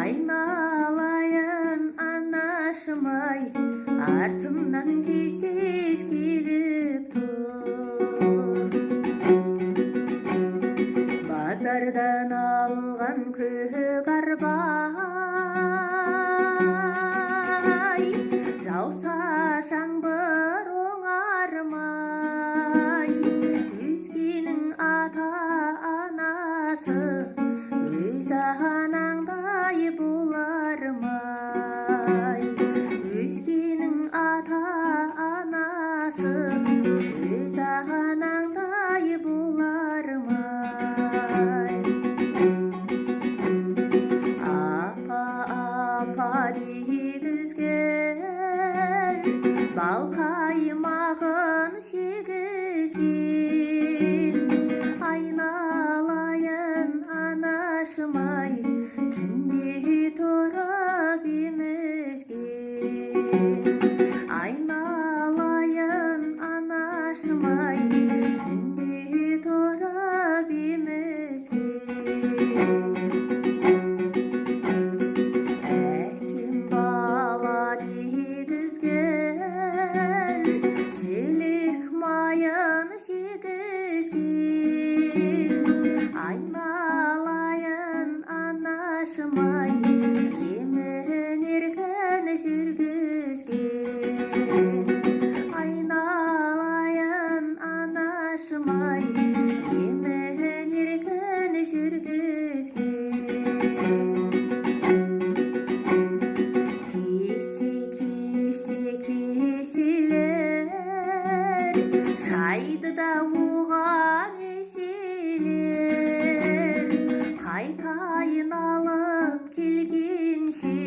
Айналайын анашым-ай, артымнан тез келіп тұр. Базардан алған көк арбай, жауса жаңбыр оңармай, өзгенің ата-анасы өз анаңдай болар май. Өзгенің ата-анасы өз анаңдай болар май. Апа дегізген балқаймағын шегізген, айналайын анашым-ай, түнде тұрып емізген. Айналайын анашым-ай, түнде тұрып емізген. Әкем бала дегізген, желек майын жегізген. Айналайын анашым-ай, емін-еркін жүргізген. Айналайын анашым-ай, емін-еркін жүргізген. Кеселер шайды да оған еселер, қайтайын алып келгенше